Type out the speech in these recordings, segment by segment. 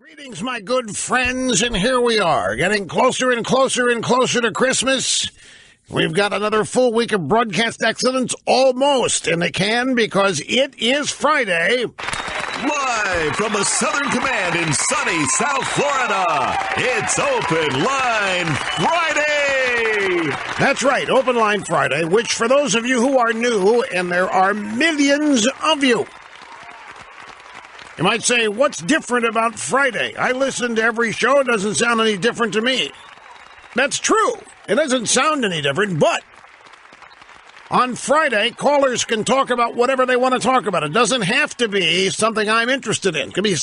Greetings, my good friends, and here we are, getting closer and closer and closer to Christmas. We've got another full week of broadcast excellence almost in the can because it is Friday. Live from the Southern Command in sunny South Florida, it's Open Line Friday! That's right, Open Line Friday, which for those of you who are new, and there are millions of you, you might say, what's different about Friday? I listen to every show. It doesn't sound any different to me. That's true. It doesn't sound any different, but on Friday, callers can talk about whatever they want to talk about. It doesn't have to be something I'm interested in. It can be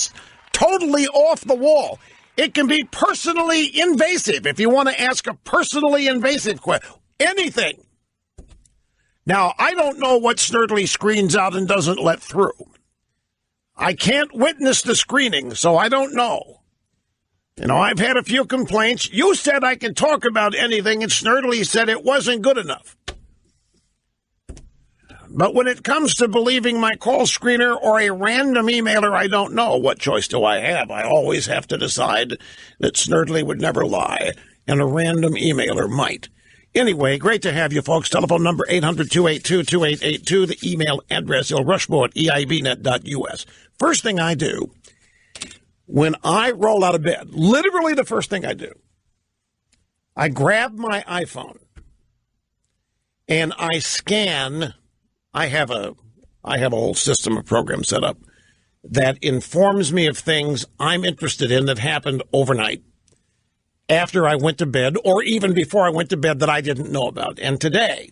totally off the wall. It can be personally invasive if you want to ask a personally invasive question. Anything. Now, I don't know what Snerdley screens out and doesn't let through. I can't witness the screening, so I don't know. You know, I've had a few complaints. You said I could talk about anything, and Snerdley said it wasn't good enough. But when it comes to believing my call screener or a random emailer, I don't know. What choice do I have? I always have to decide that Snerdley would never lie, and a random emailer might. Anyway, great to have you, folks. Telephone number 800-282-2882. The email address, ilrushmo@eibnet.us. First thing I do when I roll out of bed, literally the first thing I do, I grab my iPhone and I scan. I have a whole system of programs set up that informs me of things I'm interested in that happened overnight, after I went to bed, or even before I went to bed that I didn't know about. And today,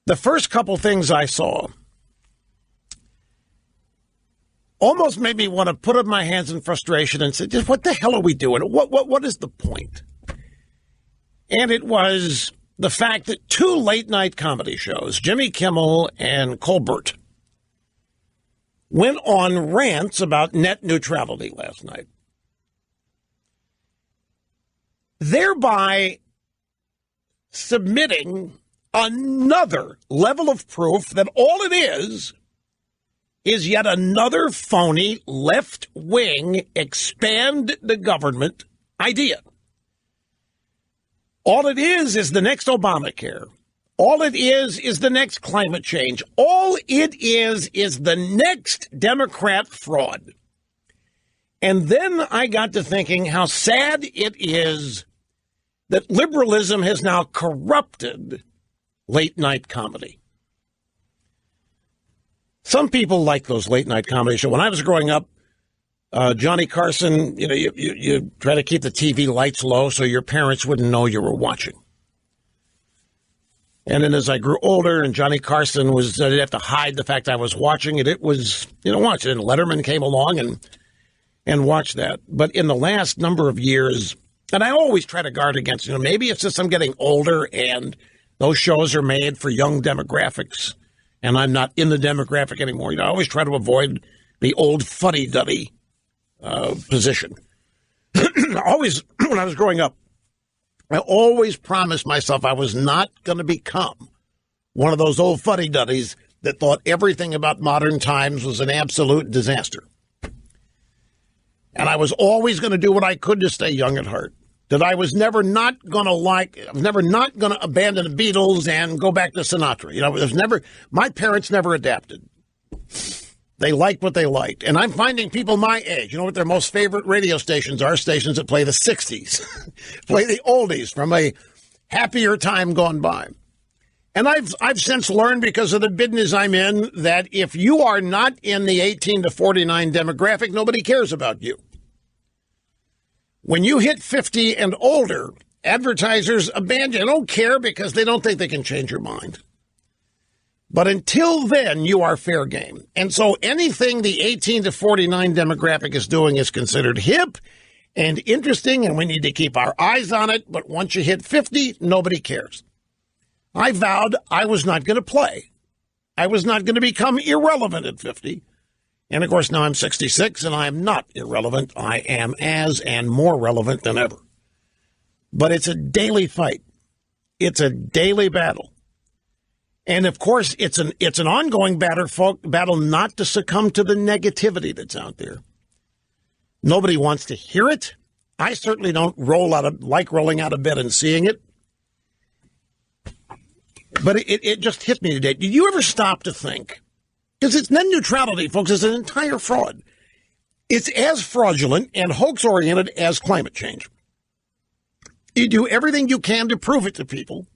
the first couple things I saw almost made me want to put up my hands in frustration and say, just what the hell are we doing? What is the point? And it was the fact that two late-night comedy shows, Jimmy Kimmel and Colbert, went on rants about net neutrality last night, thereby submitting another level of proof that all it is yet another phony left-wing expand the government idea. All it is the next Obamacare. All it is the next climate change. All it is the next Democrat fraud. And then I got to thinking how sad it is that liberalism has now corrupted late-night comedy. Some people like those late-night comedy shows. When I was growing up, Johnny Carson, you try to keep the TV lights low so your parents wouldn't know you were watching. And then as I grew older and Johnny Carson I didn't have to hide the fact I was watching it. It was, watch it. And Letterman came along and watched that. But in the last number of years, and I always try to guard against, maybe it's just I'm getting older and those shows are made for young demographics and I'm not in the demographic anymore. I always try to avoid the old fuddy-duddy position. Always, when I was growing up, I always promised myself I was not going to become one of those old fuddy-duddies that thought everything about modern times was an absolute disaster. And I was always going to do what I could to stay young at heart. That I was never not going to abandon the Beatles and go back to Sinatra. My parents never adapted. They liked what they liked. And I'm finding people my age, what their most favorite radio stations are? Stations that play the 60s, play the oldies from a happier time gone by. And I've since learned, because of the business I'm in, that if you are not in the 18 to 49 demographic, nobody cares about you. When you hit 50 and older, advertisers abandon. They don't care because they don't think they can change your mind. But until then, you are fair game. And so anything the 18 to 49 demographic is doing is considered hip and interesting, and we need to keep our eyes on it. But once you hit 50, nobody cares. I vowed I was not going to play. I was not going to become irrelevant at 50. And, of course, now I'm 66, and I am not irrelevant. I am as and more relevant than ever. But it's a daily fight. It's a daily battle. And, of course, it's an ongoing battle not to succumb to the negativity that's out there. Nobody wants to hear it. I certainly don't like rolling out of bed and seeing it. But it just hit me today. Did you ever stop to think? Because it's net neutrality, folks, is an entire fraud. It's as fraudulent and hoax-oriented as climate change. You do everything you can to prove it to people.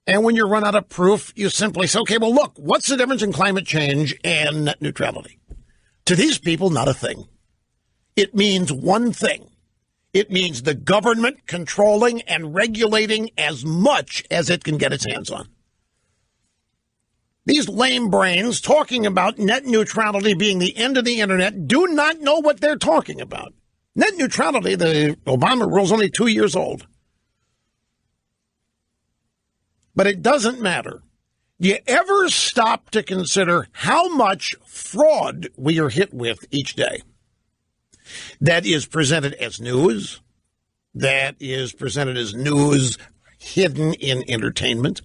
And when you run out of proof, you simply say, okay, well, look, what's the difference in climate change and net neutrality? To these people, not a thing. It means one thing. It means the government controlling and regulating as much as it can get its hands on. These lame brains talking about net neutrality being the end of the internet do not know what they're talking about. Net neutrality, the Obama rule, is only 2 years old. But it doesn't matter. Do you ever stop to consider how much fraud we are hit with each day? That is presented as news, that is presented as news hidden in entertainment,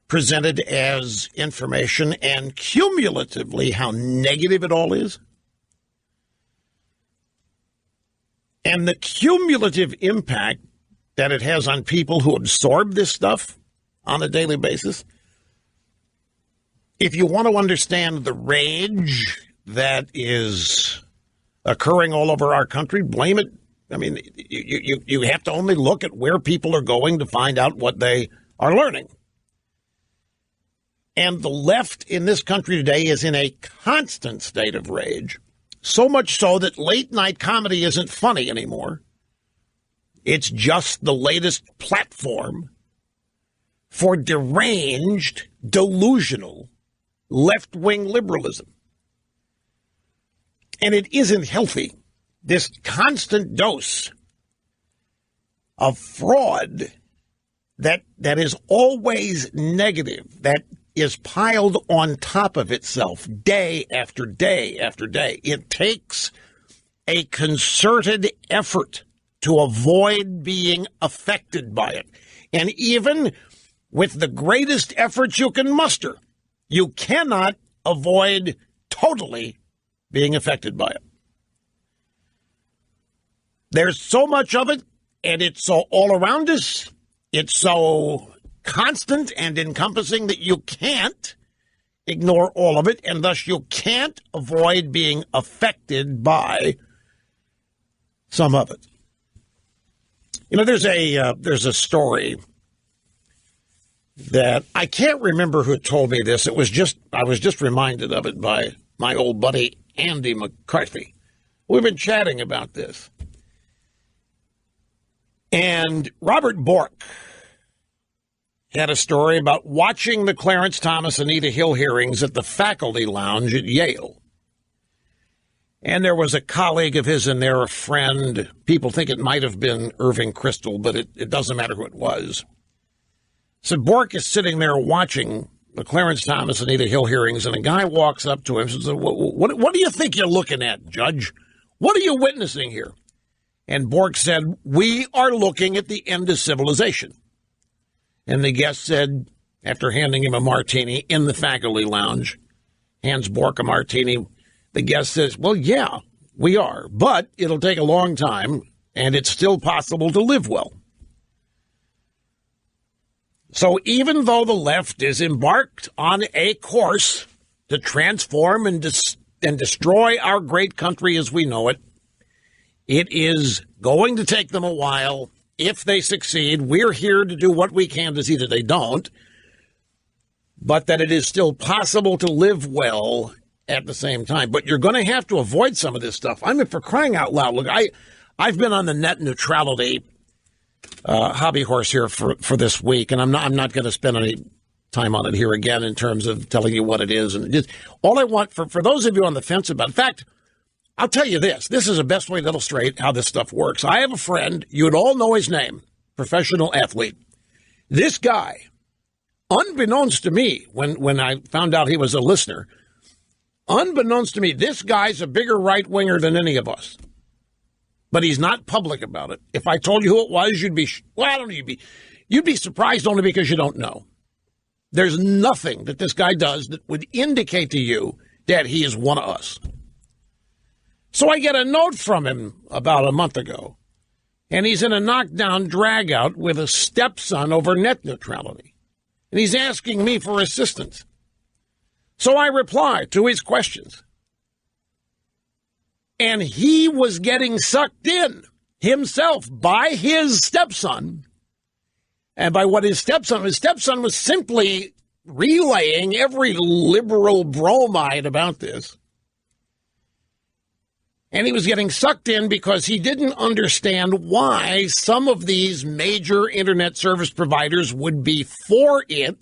presented as information, and cumulatively how negative it all is. And the cumulative impact that it has on people who absorb this stuff on a daily basis. If you want to understand the rage that is occurring all over our country, blame it. I mean, you have to only look at where people are going to find out what they are learning. And the left in this country today is in a constant state of rage, so much so that late night comedy isn't funny anymore. It's just the latest platform for deranged, delusional, left-wing liberalism. And it isn't healthy. This constant dose of fraud that is always negative, that is piled on top of itself day after day after day. It takes a concerted effort to avoid being affected by it. And even with the greatest efforts you can muster, you cannot avoid totally being affected by it. There's so much of it, and it's so all around us. It's so constant and encompassing that you can't ignore all of it, and thus you can't avoid being affected by some of it. You know, there's a story that I can't remember who told me this. I was just reminded of it by my old buddy Andy McCarthy. We've been chatting about this. And Robert Bork had a story about watching the Clarence Thomas and Anita Hill hearings at the faculty lounge at Yale. And there was a colleague of his in there, a friend. People think it might have been Irving Kristol, but it doesn't matter who it was. So Bork is sitting there watching the Clarence Thomas and Anita Hill hearings, and a guy walks up to him and says, what do you think you're looking at, Judge? What are you witnessing here? And Bork said, we are looking at the end of civilization. And the guest said, after handing him a martini in the faculty lounge, hands Bork a martini, the guest says, well, yeah, we are, but it'll take a long time, and it's still possible to live well. So even though the left is embarked on a course to transform and destroy our great country as we know it, it is going to take them a while. If they succeed, we're here to do what we can to see that they don't, but that it is still possible to live well at the same time. But you're going to have to avoid some of this stuff. I mean, for crying out loud, look, I've been on the net neutrality hobby horse here for this week, and I'm not going to spend any time on it here again in terms of telling you what it is. And just all I want for those of you on the fence about, in fact, I'll tell you this. This is the best way to illustrate how this stuff works. I have a friend, you would all know his name, professional athlete. This guy, unbeknownst to me, when I found out he was a listener, unbeknownst to me, this guy's a bigger right-winger than any of us. But he's not public about it. If I told you who it was, you'd be, well, I don't know, you'd be surprised only because you don't know. There's nothing that this guy does that would indicate to you that he is one of us. So I get a note from him about a month ago, and he's in a knockdown dragout with a stepson over net neutrality. And he's asking me for assistance. So I reply to his questions. And he was getting sucked in himself by his stepson. And by what his stepson was simply relaying every liberal bromide about this. And he was getting sucked in because he didn't understand why some of these major internet service providers would be for it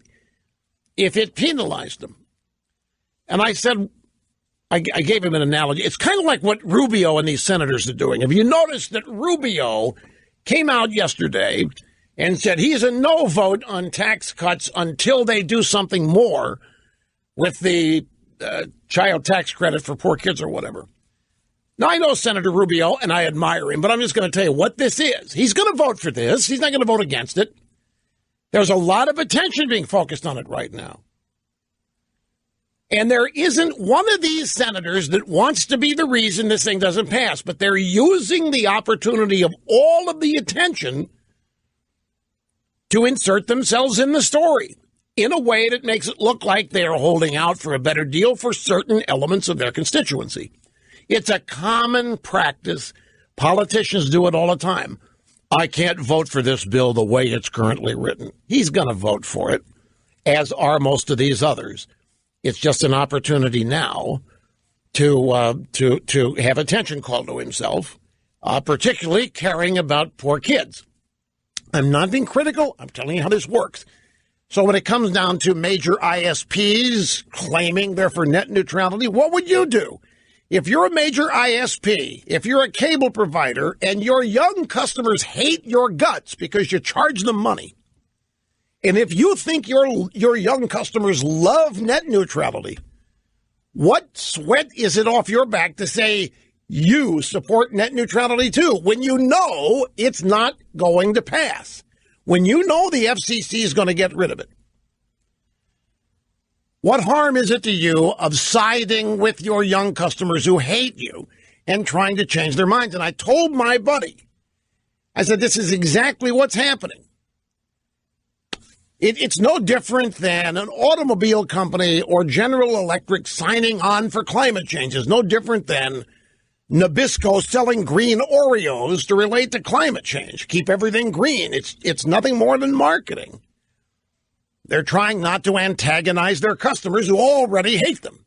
if it penalized them. And I said, I gave him an analogy. It's kind of like what Rubio and these senators are doing. Have you noticed that Rubio came out yesterday and said he's a no vote on tax cuts until they do something more with the child tax credit for poor kids or whatever? Now, I know Senator Rubio, and I admire him, but I'm just going to tell you what this is. He's going to vote for this. He's not going to vote against it. There's a lot of attention being focused on it right now. And there isn't one of these senators that wants to be the reason this thing doesn't pass, but they're using the opportunity of all of the attention to insert themselves in the story in a way that makes it look like they are holding out for a better deal for certain elements of their constituency. It's a common practice. Politicians do it all the time. I can't vote for this bill the way it's currently written. He's going to vote for it, as are most of these others. It's just an opportunity now to have attention called to himself, particularly caring about poor kids. I'm not being critical. I'm telling you how this works. So when it comes down to major ISPs claiming they're for net neutrality, what would you do? If you're a major ISP, if you're a cable provider, and your young customers hate your guts because you charge them money, and if you think your young customers love net neutrality, what sweat is it off your back to say you support net neutrality too when you know it's not going to pass, when you know the FCC is going to get rid of it? What harm is it to you of siding with your young customers who hate you and trying to change their minds? And I told my buddy, I said, this is exactly what's happening. It's no different than an automobile company or General Electric signing on for climate change. It's no different than Nabisco selling green Oreos to relate to climate change. Keep everything green. It's nothing more than marketing. They're trying not to antagonize their customers who already hate them.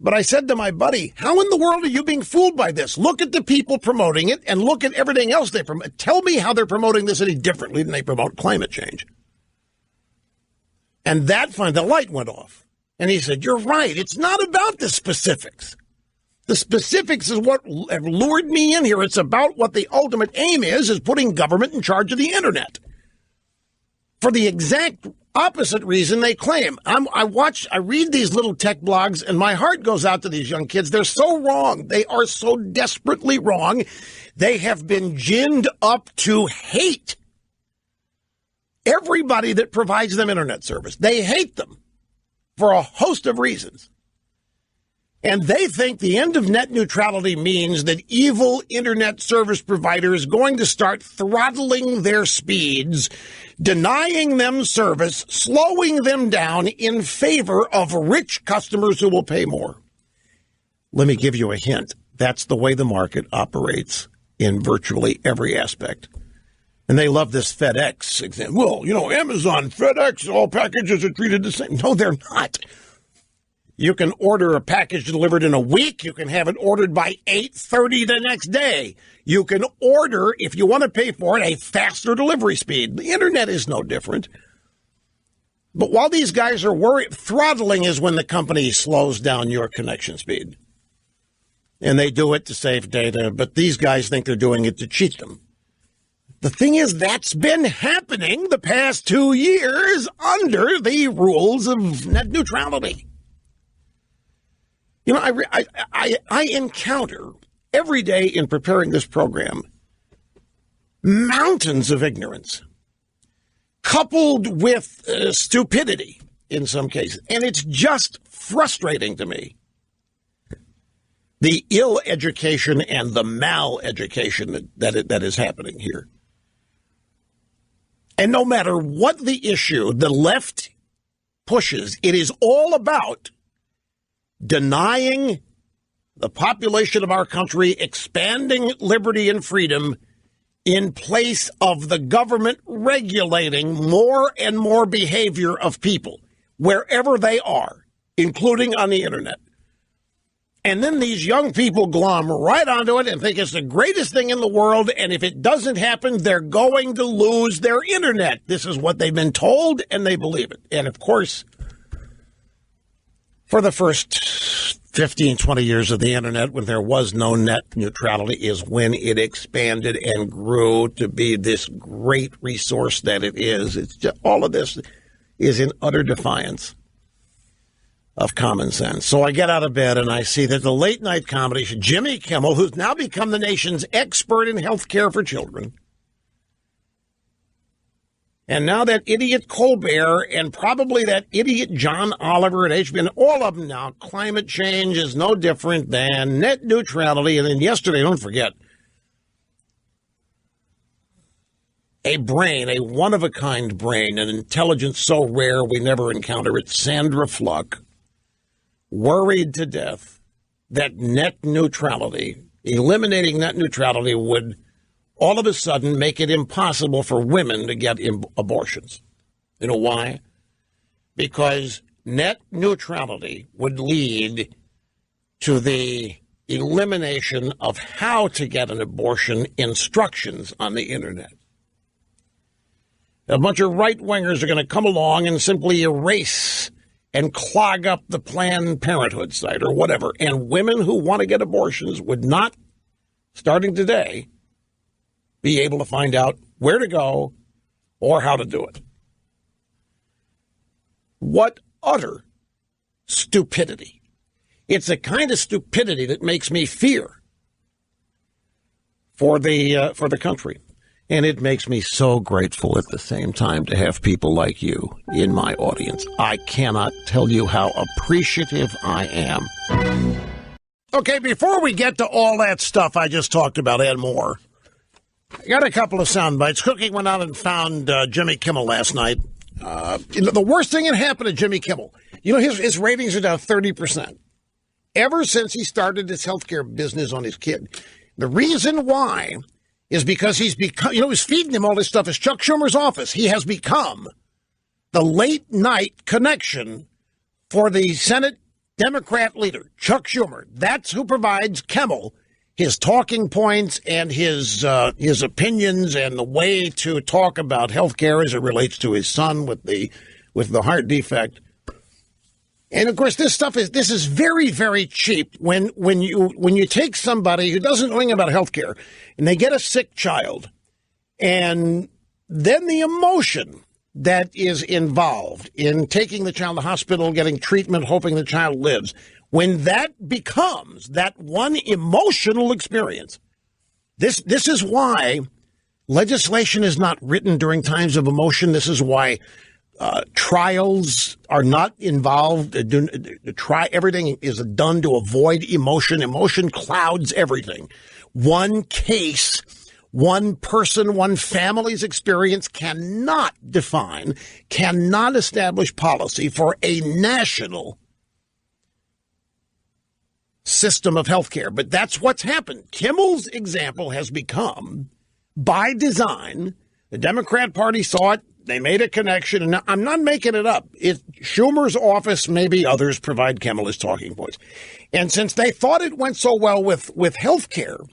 But I said to my buddy, how in the world are you being fooled by this? Look at the people promoting it and look at everything else they promote. Tell me how they're promoting this any differently than they promote climate change. And the light went off. And he said, you're right. It's not about the specifics. The specifics is what lured me in here. It's about what the ultimate aim is putting government in charge of the internet. For the exact opposite reason they claim. I read these little tech blogs, and my heart goes out to these young kids. They're so wrong. They are so desperately wrong. They have been ginned up to hate everybody that provides them internet service. They hate them for a host of reasons. And they think the end of net neutrality means that evil internet service provider is going to start throttling their speeds, denying them service, slowing them down in favor of rich customers who will pay more. Let me give you a hint. That's the way the market operates in virtually every aspect. And they love this FedEx example. Well, Amazon, FedEx, all packages are treated the same. No, they're not. You can order a package delivered in a week. You can have it ordered by 8:30 the next day. You can order, if you want to pay for it, a faster delivery speed. The internet is no different. But while these guys are worried, throttling is when the company slows down your connection speed. And they do it to save data, but these guys think they're doing it to cheat them. The thing is, that's been happening the past 2 years under the rules of net neutrality. I encounter every day in preparing this program mountains of ignorance, coupled with stupidity in some cases. And it's just frustrating to me. the ill education and the mal-education that is happening here. And no matter what the issue the left pushes, it is all about denying the population of our country, expanding liberty and freedom in place of the government regulating more and more behavior of people wherever they are, including on the internet. And then these young people glom right onto it and think it's the greatest thing in the world, and if it doesn't happen, they're going to lose their internet. This is what they've been told, and they believe it. And, of course, for the first 15, 20 years of the internet, when there was no net neutrality, is when it expanded and grew to be this great resource that it is. It's just, all of this is in utter defiance of common sense. So I get out of bed and I see that the late night comedy show, Jimmy Kimmel, who's now become the nation's expert in health care for children, and now that idiot Colbert and probably that idiot John Oliver at HBO, all of them now, climate change is no different than net neutrality. And then yesterday, don't forget, a brain, a one-of-a-kind brain, an intelligence so rare we never encounter it, Sandra Fluck, worried to death that net neutrality, eliminating net neutrality, would all of a sudden make it impossible for women to get abortions. You know why? Because net neutrality would lead to the elimination of how to get an abortion instructions on the internet. A bunch of right-wingers are going to come along and simply erase and clog up the Planned Parenthood site or whatever. And women who want to get abortions would not, starting today, be able to find out where to go or how to do it. What utter stupidity. It's a kind of stupidity that makes me fear for the country. And it makes me so grateful at the same time to have people like you in my audience. I cannot tell you how appreciative I am. Okay, before we get to all that stuff I just talked about and more, I got a couple of sound bites. Cookie went out and found Jimmy Kimmel last night. The worst thing that happened to Jimmy Kimmel, his ratings are down 30%. Ever since he started his healthcare business on his kid. The reason why is because he's become, who's feeding him all this stuff is Chuck Schumer's office. He has become the late night connection for the Senate Democrat leader, Chuck Schumer. That's who provides Kimmel his talking points and his opinions and the way to talk about health care as it relates to his son with the heart defect. And of course, this is very, very cheap when you take somebody who doesn't know anything about health care and they get a sick child, and then the emotion that is involved in taking the child to the hospital, getting treatment, hoping the child lives. When that becomes that one emotional experience, this is why legislation is not written during times of emotion. This is why trials are not involved. Everything is done to avoid emotion. Emotion clouds everything. One case, one person, one family's experience cannot establish policy for a national system of healthcare. But that's what's happened. Kimmel's example has become, by design, the Democrat Party saw it, they made a connection, and I'm not making it up. Schumer's office, maybe others, provide Kimmel his talking points. And since they thought it went so well with healthcare,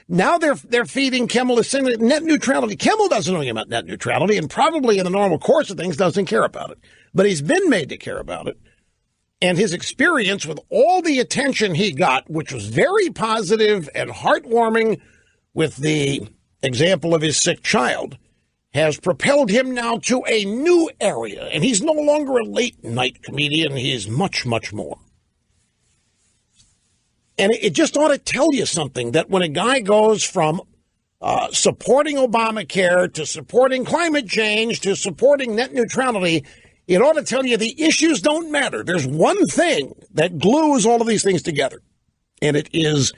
now they're feeding Kimmel this thing, net neutrality. Kimmel doesn't know anything about net neutrality, and probably in the normal course of things doesn't care about it. But he's been made to care about it. And his experience with all the attention he got, which was very positive and heartwarming with the example of his sick child, has propelled him now to a new area. And he's no longer a late-night comedian. He is much, much more. And it just ought to tell you something, that when a guy goes from supporting Obamacare to supporting climate change to supporting net neutrality, It ought to tell you the issues don't matter. There's one thing that glues all of these things together, and it is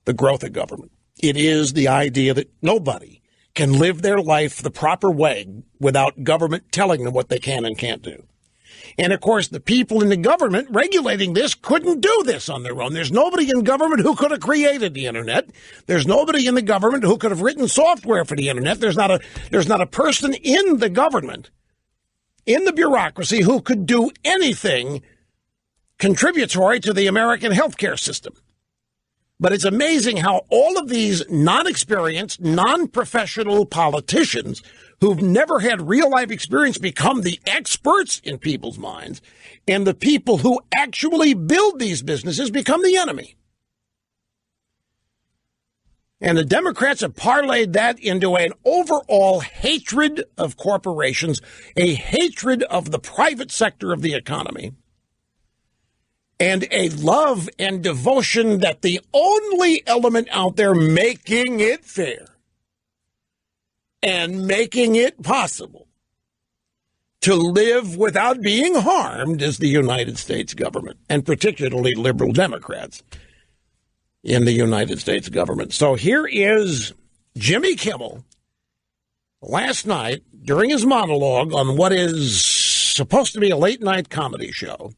the growth of government. It is the idea that nobody can live their life the proper way without government telling them what they can and can't do. And, of course, the people in the government regulating this couldn't do this on their own. There's nobody in government who could have created the Internet. There's nobody in the government who could have written software for the Internet. There's not a person in the government, in the bureaucracy, who could do anything contributory to the American healthcare system. But it's amazing how all of these non-experienced, non-professional politicians who've never had real-life experience become the experts in people's minds, and the people who actually build these businesses become the enemy. And the Democrats have parlayed that into an overall hatred of corporations, a hatred of the private sector of the economy, and a love and devotion that the only element out there making it fair and making it possible to live without being harmed is the United States government, and particularly liberal Democrats in the United States government. So here is Jimmy Kimmel last night during his monologue on what is supposed to be a late-night comedy show,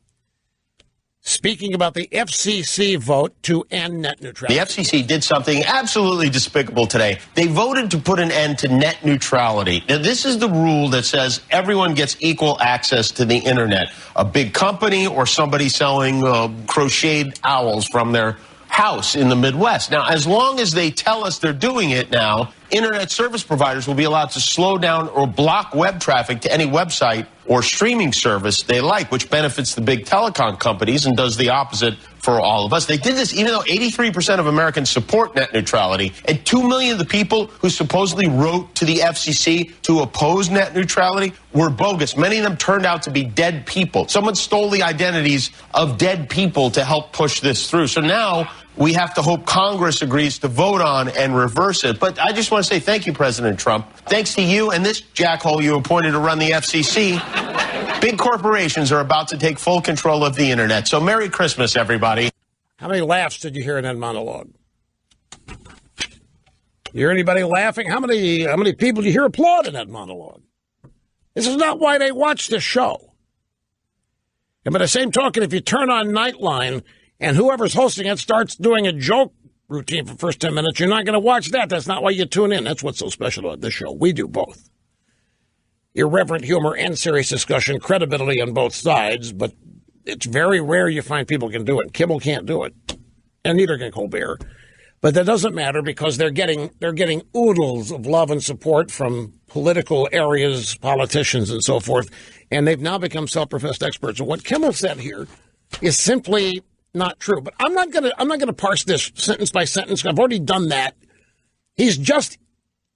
speaking about the FCC vote to end net neutrality. The FCC did something absolutely despicable today. They voted to put an end to net neutrality. Now, this is the rule that says everyone gets equal access to the Internet. A big company or somebody selling crocheted owls from their house in the Midwest. Now, as long as they tell us they're doing it now, Internet service providers will be allowed to slow down or block web traffic to any website or streaming service they like, which benefits the big telecom companies and does the opposite for all of us. They did this even though 83% of Americans support net neutrality, and 2 million of the people who supposedly wrote to the FCC to oppose net neutrality were bogus. Many of them turned out to be dead people. Someone stole the identities of dead people to help push this through. So now we have to hope Congress agrees to vote on and reverse it. But I just want to say thank you, President Trump. Thanks to you and this jackhole you appointed to run the FCC, big corporations are about to take full control of the Internet. So Merry Christmas, everybody. How many laughs did you hear in that monologue? You hear anybody laughing? How many people did you hear applaud in that monologue? This is not why they watch the show. And by the same token, if you turn on Nightline and whoever's hosting it starts doing a joke routine for the first 10 minutes, you're not going to watch that. That's not why you tune in. That's what's so special about this show. We do both. Irreverent humor and serious discussion, credibility on both sides, but it's very rare you find people can do it. Kimmel can't do it, and neither can Colbert. But that doesn't matter because they're getting oodles of love and support from political areas, politicians, and so forth, and they've now become self-professed experts. And what Kimmel said here is simply not true. But I'm not gonna parse this sentence by sentence. I've already done that. He's just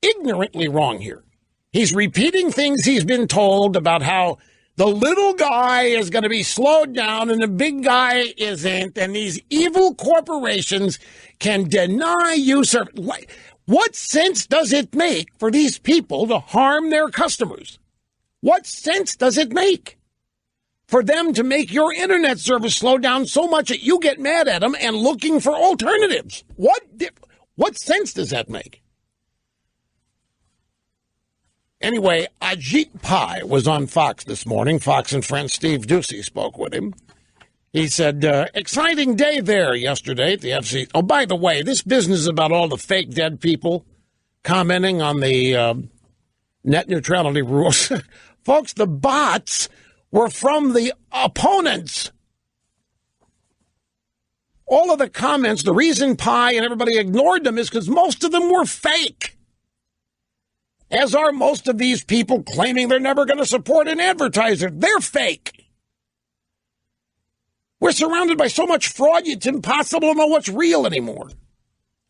ignorantly wrong here. He's repeating things he's been told about how the little guy is going to be slowed down and the big guy isn't, and these evil corporations can deny you service. What sense does it make for these people to harm their customers? What sense does it make for them to make your Internet service slow down so much that you get mad at them and looking for alternatives? What sense does that make? Anyway, Ajit Pai was on Fox this morning. Fox and friend Steve Doocy spoke with him. He said, exciting day there yesterday at the FCC. Oh, by the way, this business about all the fake dead people commenting on the net neutrality rules. Folks, the bots were from the opponents. All of the comments, the reason Pai and everybody ignored them is because most of them were fake. As are most of these people claiming they're never going to support an advertiser. They're fake. We're surrounded by so much fraud, it's impossible to know what's real anymore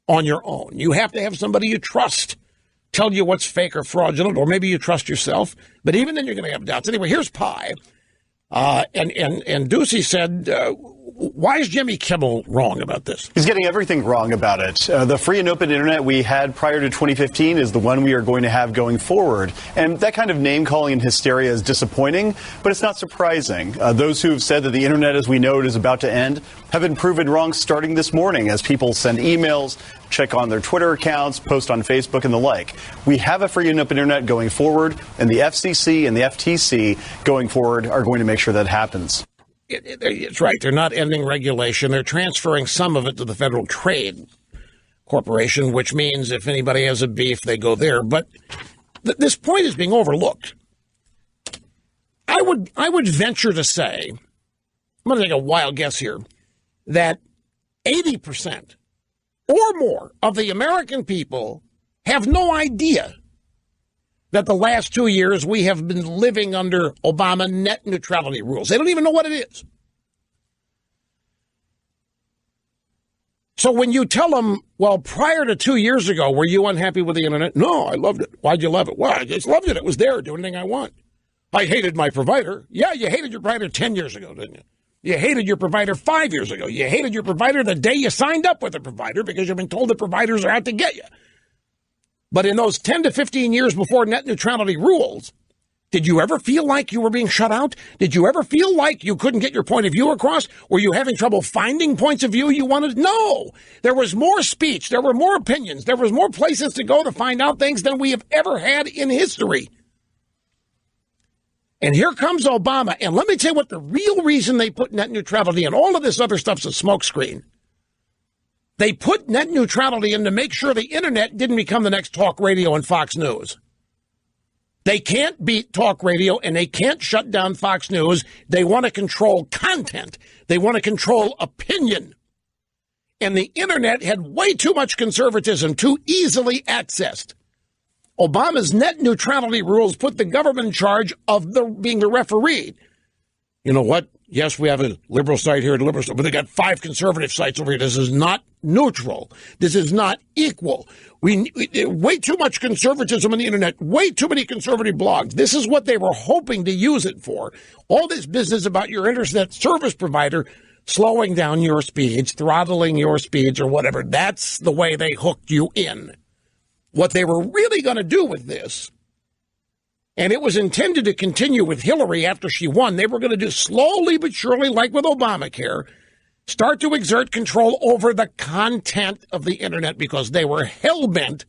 on your own. You have to have somebody you trust tell you what's fake or fraudulent, or maybe you trust yourself. But even then, you're going to have doubts. Anyway, here's Pai. And Doocy said, why is Jimmy Kimmel wrong about this? He's getting everything wrong about it. The free and open internet we had prior to 2015 is the one we are going to have going forward. And that kind of name-calling and hysteria is disappointing, but it's not surprising. Those who have said that the internet as we know it is about to end have been proven wrong starting this morning as people send emails, check on their Twitter accounts, post on Facebook and the like. We have a free and open internet going forward, and the FCC and the FTC going forward are going to make sure that happens. It's right. They're not ending regulation. They're transferring some of it to the Federal Trade Corporation, which means if anybody has a beef, they go there. But this point is being overlooked. I would venture to say, I'm going to take a wild guess here, that 80% or more of the American people have no idea that the last 2 years we have been living under Obama net neutrality rules. They don't even know what it is. So when you tell them, well, prior to 2 years ago, were you unhappy with the internet? No, I loved it. Why'd you love it? Well, I just loved it. It was there. Do anything I want. I hated my provider. Yeah, you hated your provider 10 years ago, didn't you? You hated your provider 5 years ago. You hated your provider the day you signed up with the provider because you've been told that providers are out to get you. But in those 10 to 15 years before net neutrality rules, did you ever feel like you were being shut out? Did you ever feel like you couldn't get your point of view across? Were you having trouble finding points of view you wanted? No. There was more speech. There were more opinions. There was more places to go to find out things than we have ever had in history. And here comes Obama. And let me tell you what the real reason they put net neutrality and all of this other stuff's a smokescreen. They put net neutrality in to make sure the internet didn't become the next talk radio and Fox News. They can't beat talk radio and they can't shut down Fox News. They want to control content. They want to control opinion. And the internet had way too much conservatism, too easily accessed. Obama's net neutrality rules put the government in charge of being the referee. You know what? Yes, we have a liberal site here, a liberal site, but they got 5 conservative sites over here. This is not neutral. This is not equal. Way too much conservatism on the internet, way too many conservative blogs. This is what they were hoping to use it for. All this business about your internet service provider slowing down your speeds, throttling your speeds or whatever. That's the way they hooked you in. What they were really going to do with this, and it was intended to continue with Hillary after she won. They were going to do slowly but surely, like with Obamacare, start to exert control over the content of the internet because they were hell-bent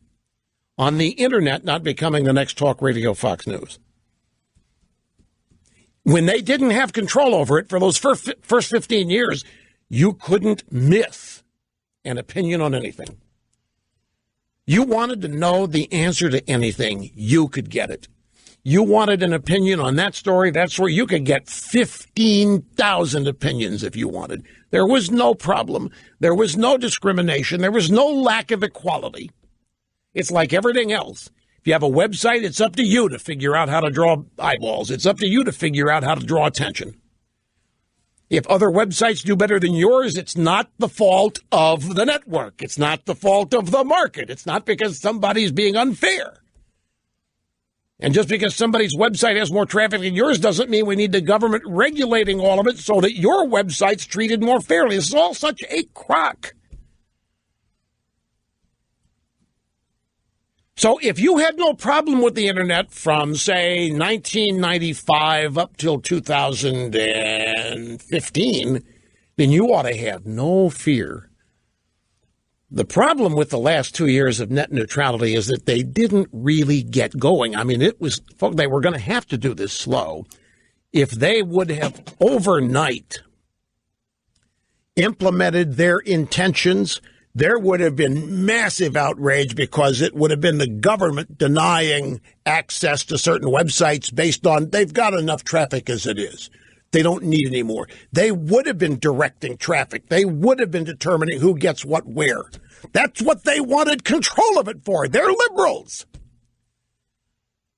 on the internet not becoming the next talk radio Fox News. When they didn't have control over it for those first 15 years, you couldn't miss an opinion on anything. You wanted to know the answer to anything, you could get it. You wanted an opinion on that story, you could get 15,000 opinions if you wanted. There was no problem. There was no discrimination. There was no lack of equality. It's like everything else. If you have a website, it's up to you to figure out how to draw eyeballs. It's up to you to figure out how to draw attention. If other websites do better than yours, it's not the fault of the network. It's not the fault of the market. It's not because somebody's being unfair. And just because somebody's website has more traffic than yours doesn't mean we need the government regulating all of it so that your website's treated more fairly. This is all such a crock. So if you had no problem with the internet from, say, 1995 up till 2015, then you ought to have no fear. The problem with the last 2 years of net neutrality is that they didn't really get going. I mean, they were going to have to do this slow. If they would have overnight implemented their intentions, there would have been massive outrage because it would have been the government denying access to certain websites based on they've got enough traffic as it is. They don't need any more. They would have been directing traffic. They would have been determining who gets what where. That's what they wanted control of it for. They're liberals.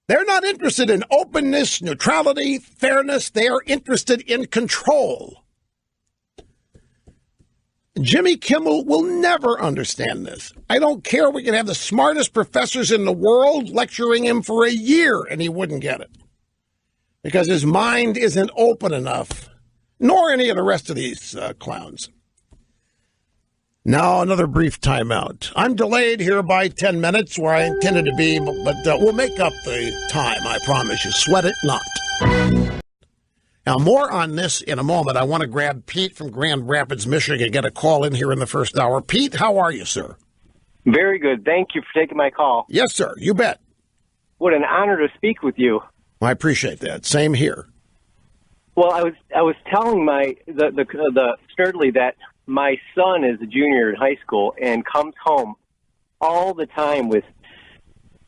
They're not interested in openness, neutrality, fairness. They are interested in control. Jimmy Kimmel will never understand this. I don't care. We can have the smartest professors in the world lecturing him for a year, and he wouldn't get it. Because his mind isn't open enough nor any of the rest of these clowns. Now, another brief timeout. I'm delayed here by 10 minutes where I intended to be, but we'll make up the time, I promise you. Sweat it not. Now, more on this in a moment. I want to grab Pete from Grand Rapids, Michigan, and get a call in here in the first hour. Pete, how are you, sir? Very good. Thank you for taking my call. Yes, sir. You bet. What an honor to speak with you. I appreciate that. Same here. Well, I was telling the Sturdley that my son is a junior in high school and comes home all the time with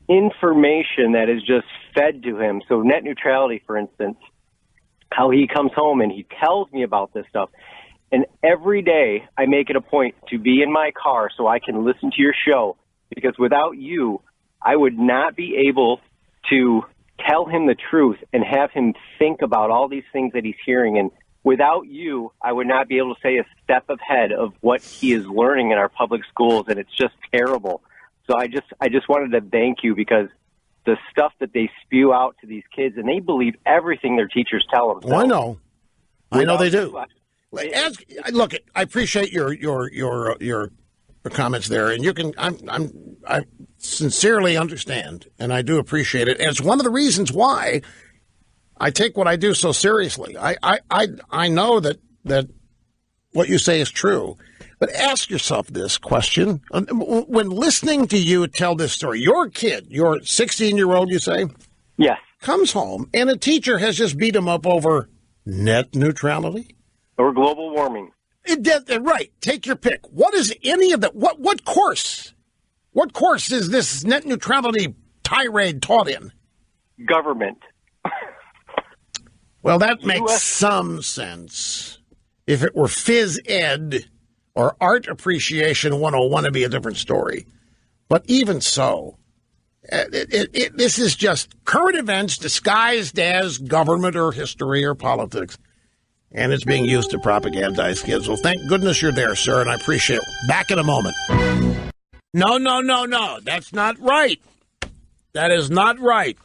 information that is just fed to him. So net neutrality, for instance, how he comes home and he tells me about this stuff. And every day I make it a point to be in my car so I can listen to your show, because without you, I would not be able to tell him the truth and have him think about all these things that he's hearing. And without you, I would not be able to stay a step ahead of what he is learning in our public schools. And it's just terrible. So I just wanted to thank you, because the stuff that they spew out to these kids, and they believe everything their teachers tell them. So, I know they do. Look, I appreciate your comments there, and you can. I sincerely understand, and I do appreciate it. And it's one of the reasons why I take what I do so seriously. I know that what you say is true. But ask yourself this question. When listening to you tell this story, your kid, your 16-year-old, you say? Yes. Comes home, and a teacher has just beat him up over net neutrality? Or global warming. Right. Take your pick. What is any of that? What course? What course is this net neutrality tirade taught in? Government. Well, that makes some sense. If it were phys ed or art appreciation 101, it'd be a different story. But even so, this is just current events disguised as government or history or politics, and it's being used to propagandize kids. Well, thank goodness you're there, sir, and I appreciate it. Back in a moment. No. That's not right. That is not right.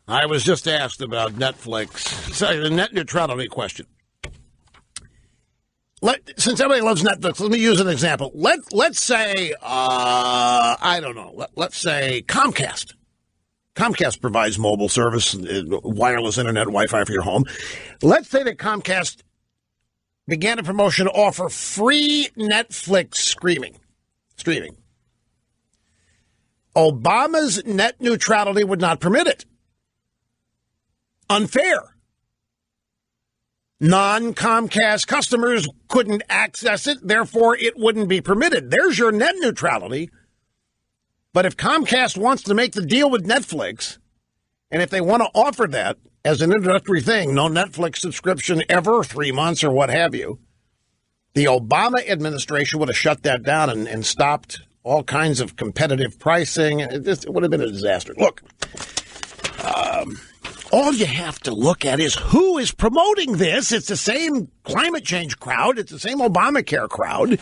I was just asked about Netflix. Sorry, the net neutrality question. Since everybody loves Netflix, let me use an example. Let's say, I don't know, let's say Comcast. Comcast provides mobile service, wireless internet, Wi-Fi for your home. Let's say that Comcast began a promotion to offer free Netflix streaming. Obama's net neutrality would not permit it. Unfair. Non-Comcast customers couldn't access it, therefore it wouldn't be permitted. There's your net neutrality. But if Comcast wants to make the deal with Netflix, and if they want to offer that as an introductory thing, no Netflix subscription ever, 3 months or what have you, the Obama administration would have shut that down and stopped all kinds of competitive pricing. It would have been a disaster. Look, all you have to look at is who is promoting this. It's the same climate change crowd. It's the same Obamacare crowd.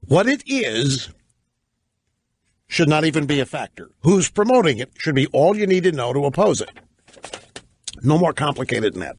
What it is should not even be a factor. Who's promoting it should be all you need to know to oppose it. No more complicated than that.